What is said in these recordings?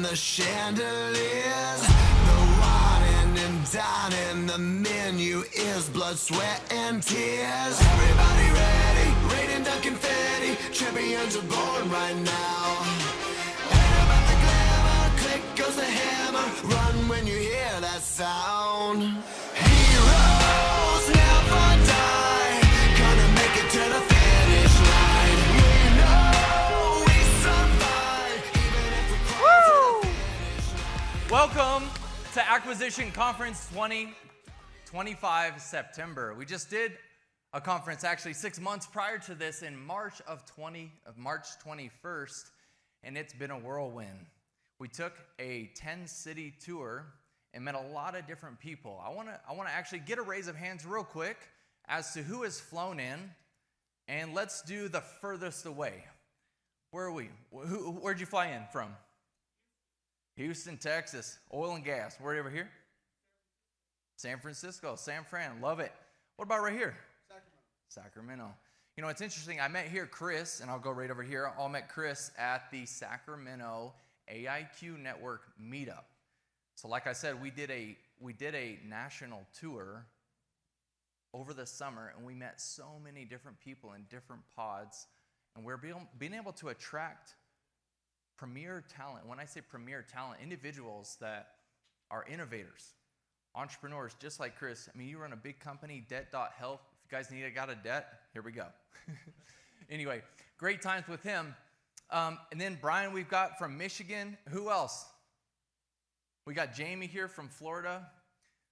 the chandeliers. The wine and dining, the menu is blood, sweat, and tears. Everybody ready, raining down confetti. Champions are born right now. Ain't about the glamour, click goes the hammer. Run when you hear that sound. Heroes never die, gonna make it to the finish line. We know we survive, even if we crawl to the finish line. Welcome to Acquisition Conference 2025 September. We just did a conference actually 6 months prior to this in March 21st, and it's been a whirlwind. We took a 10-city tour and met a lot of different people. I want to actually get a raise of hands real quick as to who has flown in, and let's do the furthest away. Where are we? Where'd you fly in from? Houston, Texas. Oil and gas. Where over here? San Francisco. San Fran. Love it. What about right here? Sacramento. You know, it's interesting. I met here Chris, and I'll go right over here. I met Chris at the Sacramento AIQ Network meetup. So like I said, we did a national tour over the summer, and we met so many different people in different pods, and we're being able to attract premier talent. When I say premier talent, individuals that are innovators, entrepreneurs, just like Chris. I mean, you run a big company, debt.health. If you guys need a guy to debt, here we go. Anyway, great times with him. And then Brian, we've got from Michigan. Who else? We got Jamie here from Florida.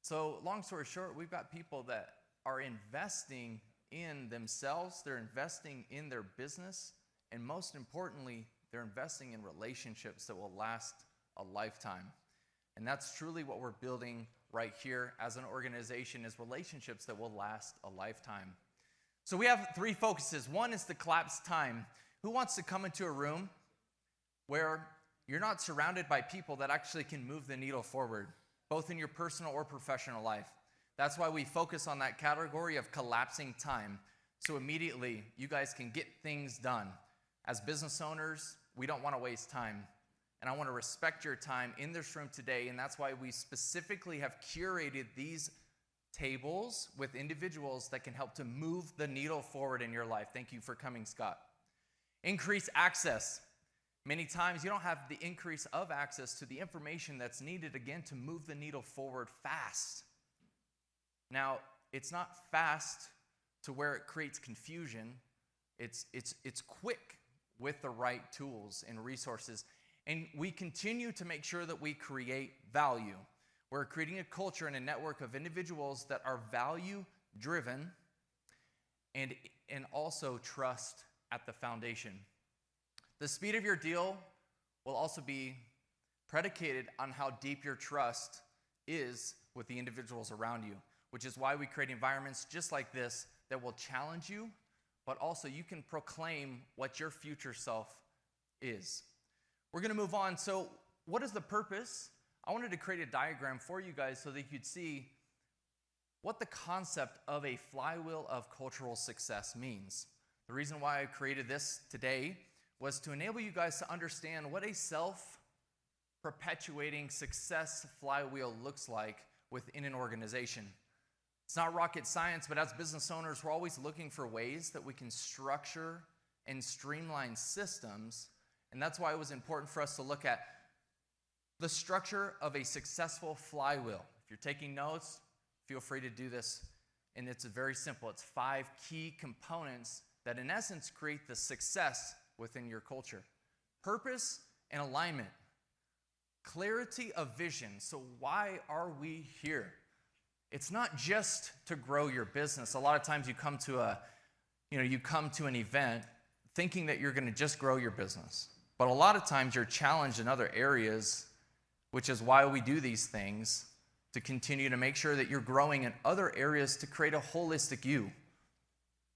So long story short, we've got people that are investing in themselves. They're investing in their business. And most importantly, they're investing in relationships that will last a lifetime. And that's truly what we're building right here as an organization, is relationships that will last a lifetime. So we have three focuses. One is to collapse time. Who wants to come into a room where you're not surrounded by people that actually can move the needle forward, both in your personal or professional life? That's why we focus on that category of collapsing time. So immediately you guys can get things done. As business owners, we don't want to waste time. And I want to respect your time in this room today. And that's why we specifically have curated these tables with individuals that can help to move the needle forward in your life. Thank you for coming, Scott. Increase access. Many times you don't have the increase of access to the information that's needed, again, to move the needle forward fast. Now, it's not fast to where it creates confusion. It's quick with the right tools and resources. And we continue to make sure that we create value. We're creating a culture and a network of individuals that are value-driven and also trust at the foundation. The speed of your deal will also be predicated on how deep your trust is with the individuals around you, which is why we create environments just like this that will challenge you, but also you can proclaim what your future self is. We're going to move on. So what is the purpose? I wanted to create a diagram for you guys so that you could see what the concept of a flywheel of cultural success means. The reason why I created this today was to enable you guys to understand what a self-perpetuating success flywheel looks like within an organization. It's not rocket science, but as business owners, we're always looking for ways that we can structure and streamline systems. And that's why it was important for us to look at the structure of a successful flywheel. If you're taking notes, feel free to do this. And it's very simple. It's 5 key components that in essence create the success within your culture. Purpose and alignment. Clarity of vision. So why are we here? It's not just to grow your business. A lot of times you come to an event thinking that you're going to just grow your business. But a lot of times you're challenged in other areas, which is why we do these things, to continue to make sure that you're growing in other areas to create a holistic you.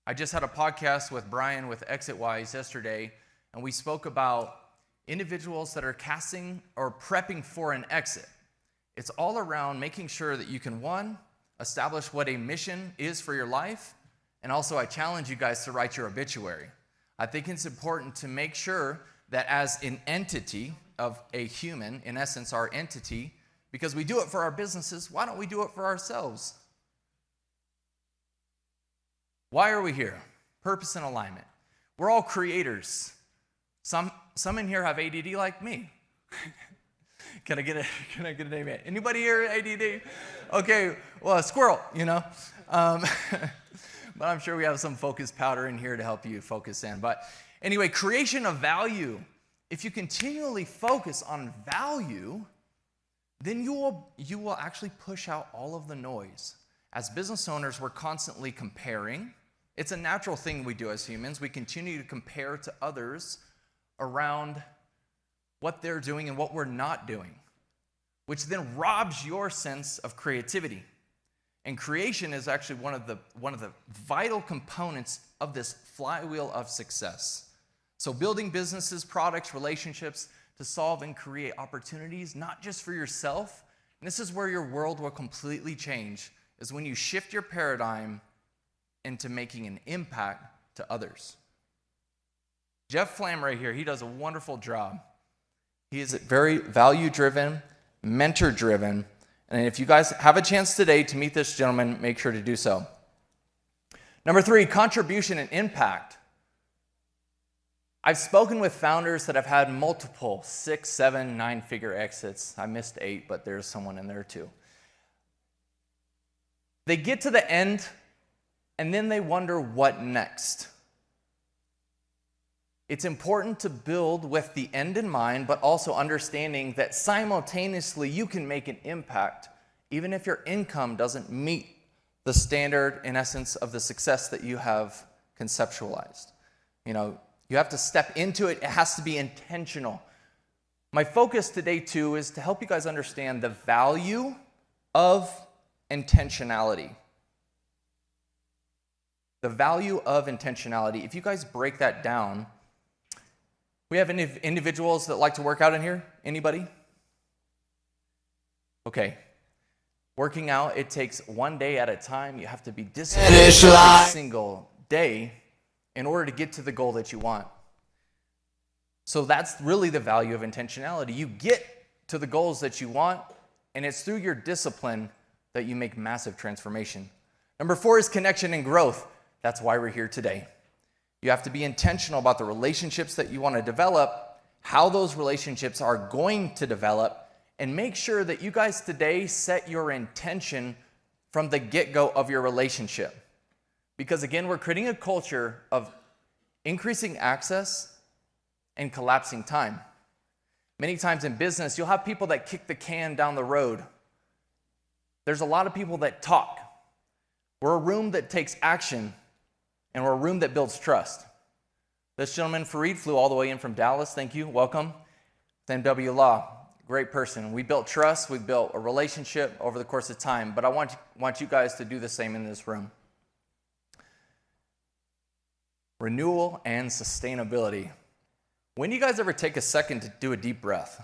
I just had a podcast with Brian with ExitWise yesterday, and we spoke about individuals that are casting or prepping for an exit. It's all around making sure that you can, one, establish what a mission is for your life, and also I challenge you guys to write your obituary. I think it's important to make sure that as an entity, of a human, in essence, our entity, because we do it for our businesses, why don't we do it for ourselves? Why are we here? Purpose and alignment. We're all creators. Some in here have ADD like me. Can I get an amen? Anybody here ADD? Okay, well, a squirrel, you know. But I'm sure we have some focus powder in here to help you focus in. But anyway, creation of value. If you continually focus on value, then you will actually push out all of the noise. As business owners, we're constantly comparing. It's a natural thing we do as humans. We continue to compare to others around what they're doing and what we're not doing, which then robs your sense of creativity. And creation is actually one of the vital components of this flywheel of success. So building businesses, products, relationships to solve and create opportunities, not just for yourself. And this is where your world will completely change, is when you shift your paradigm into making an impact to others. Jeff Flam right here, he does a wonderful job. He is very value-driven, mentor-driven, and if you guys have a chance today to meet this gentleman, make sure to do so. Number 3, contribution and impact. I've spoken with founders that have had multiple 6, 7, 9-figure exits. I missed 8, but there's someone in there too. They get to the end, and then they wonder what next. It's important to build with the end in mind, but also understanding that simultaneously you can make an impact even if your income doesn't meet the standard, in essence, of the success that you have conceptualized. You know, you have to step into it. It has to be intentional. My focus today, too, is to help you guys understand the value of intentionality. The value of intentionality. If you guys break that down, we have individuals that like to work out in here? Anybody? Okay. Working out, it takes one day at a time. You have to be disciplined every single day in order to get to the goal that you want. So that's really the value of intentionality. You get to the goals that you want, and it's through your discipline that you make massive transformation. Number 4 is connection and growth. That's why we're here today. You have to be intentional about the relationships that you want to develop, how those relationships are going to develop, and make sure that you guys today set your intention from the get-go of your relationship. Because again, we're creating a culture of increasing access and collapsing time. Many times in business, you'll have people that kick the can down the road. There's a lot of people that talk. We're a room that takes action, and we're a room that builds trust. This gentleman, Fareed, flew all the way in from Dallas. Thank you. Welcome. MW Law. Great person. We built trust. We built a relationship over the course of time. But I want you guys to do the same in this room. Renewal and sustainability. When do you guys ever take a second to do a deep breath?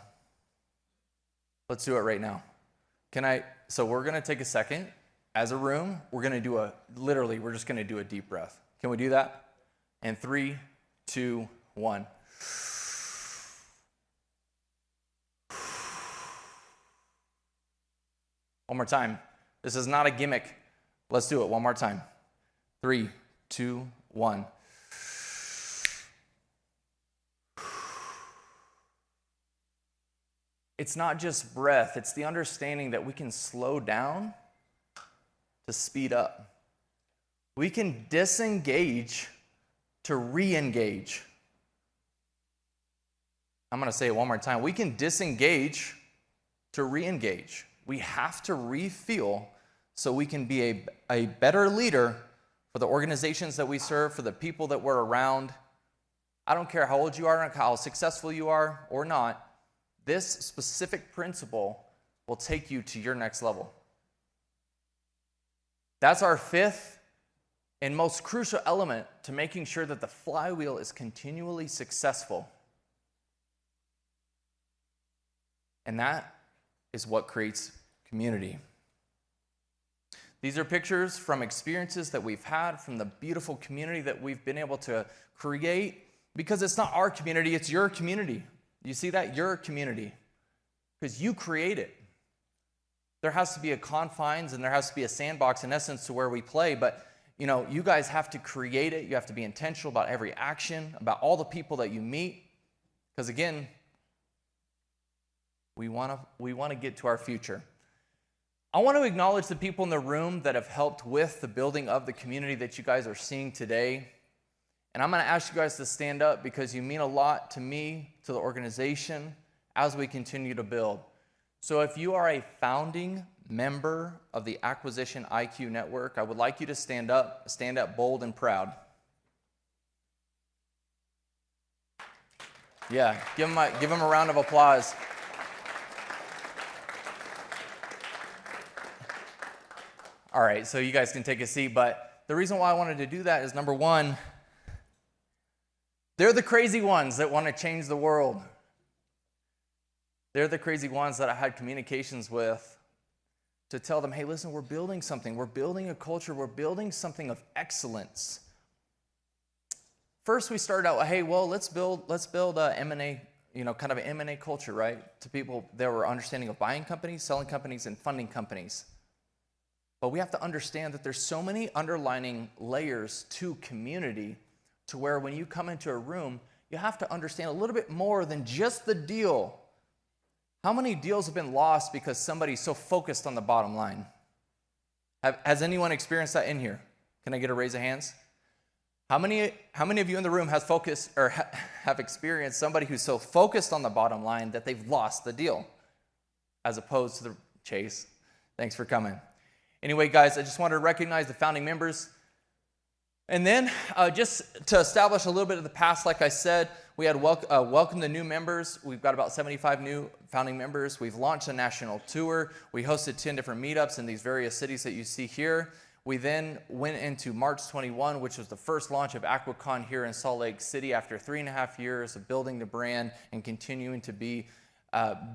Let's do it right now. So we're going to take a second. As a room, we're just going to do a deep breath. Can we do that? And 3, 2, 1. One more time. This is not a gimmick. Let's do it one more time. 3, 2, 1. It's not just breath. It's the understanding that we can slow down to speed up. We can disengage to re-engage. I'm going to say it one more time. We can disengage to re-engage. We have to refuel so we can be a better leader for the organizations that we serve, for the people that we're around. I don't care how old you are, how successful you are or not. This specific principle will take you to your next level. That's our 5th and most crucial element to making sure that the flywheel is continually successful. And that is what creates community. These are pictures from experiences that we've had, from the beautiful community that we've been able to create, because it's not our community, it's your community. You see that? You're a community because you create it. There has to be a confines and there has to be a sandbox in essence to where we play, but you guys have to create it. You have to be intentional about every action, about all the people that you meet, because again, we want to get to our future. I want to acknowledge the people in the room that have helped with the building of the community that you guys are seeing today. And I'm going to ask you guys to stand up because you mean a lot to me, to the organization, as we continue to build. So if you are a founding member of the Acquisition IQ Network, I would like you to stand up bold and proud. Yeah, give them a round of applause. All right, so you guys can take a seat, but the reason why I wanted to do that is, number one, they're the crazy ones that want to change the world. They're the crazy ones that I had communications with to tell them, hey, listen, we're building something. We're building a culture. We're building something of excellence. First, we started out, hey, well, let's build a M&A, kind of an M&A culture, right? To people that were understanding of buying companies, selling companies, and funding companies. But we have to understand that there's so many underlining layers to community to where when you come into a room, you have to understand a little bit more than just the deal. How many deals have been lost because somebody's so focused on the bottom line? Has anyone experienced that in here? Can I get a raise of hands? How many of you in the room have experienced somebody who's so focused on the bottom line that they've lost the deal, as opposed to the chase? Thanks for coming. Anyway, guys, I just wanted to recognize the founding members. And then just to establish a little bit of the past, like I said, we had welcomed the new members. We've got about 75 new founding members. We've launched a national tour. We hosted 10 different meetups in these various cities that you see here. We then went into March 21, which was the first launch of Acquicon here in Salt Lake City after 3.5 years of building the brand and continuing to be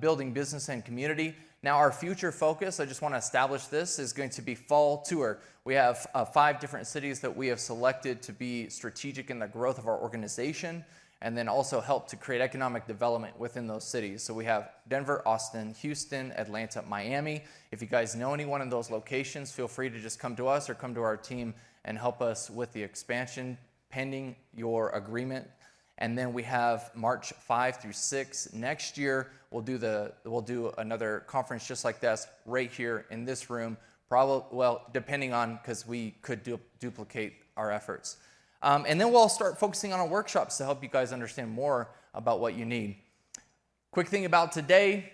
building business and community. Now, our future focus, I just want to establish this, is going to be fall tour. We have 5 different cities that we have selected to be strategic in the growth of our organization and then also help to create economic development within those cities. So we have Denver, Austin, Houston, Atlanta, Miami. If you guys know anyone in those locations, feel free to just come to us or come to our team and help us with the expansion pending your agreement. And then we have March 5 through 6 next year. We'll do another conference just like this right here in this room. Depending on, because we could duplicate our efforts. And then we'll start focusing on our workshops to help you guys understand more about what you need. Quick thing about today,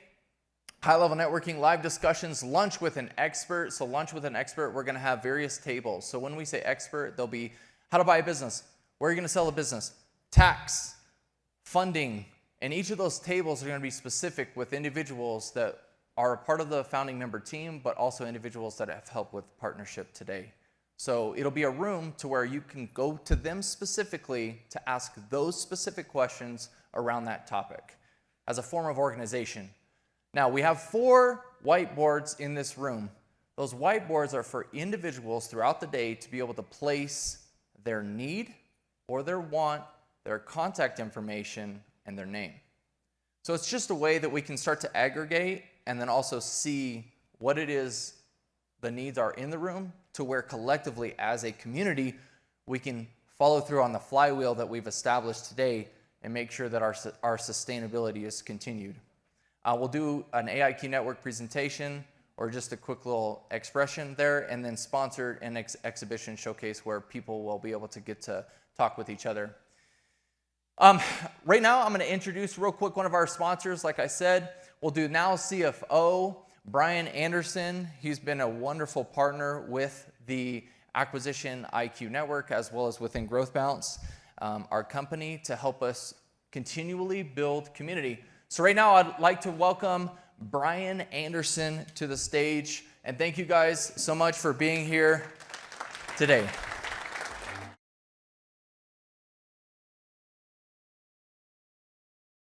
high-level networking, live discussions, lunch with an expert. So lunch with an expert, we're going to have various tables. So when we say expert, there'll be how to buy a business, where are you going to sell a business, tax, funding, and each of those tables are going to be specific with individuals that are a part of the founding member team, but also individuals that have helped with partnership today. So it'll be a room to where you can go to them specifically to ask those specific questions around that topic as a form of organization. Now, we have 4 whiteboards in this room. Those whiteboards are for individuals throughout the day to be able to place their need or their want, their contact information, and their name. So it's just a way that we can start to aggregate and then also see what it is the needs are in the room to where collectively as a community, we can follow through on the flywheel that we've established today and make sure that our sustainability is continued. We'll do an AIQ network presentation or just a quick little expression there, and then sponsored an exhibition showcase where people will be able to get to talk with each other. Right now, I'm going to introduce real quick one of our sponsors. Like I said, we'll do now CFO, Brian Anderson. He's been a wonderful partner with the Acquisition IQ Network as well as within Growth Bounce, our company, to help us continually build community. So right now, I'd like to welcome Brian Anderson to the stage. And thank you guys so much for being here today.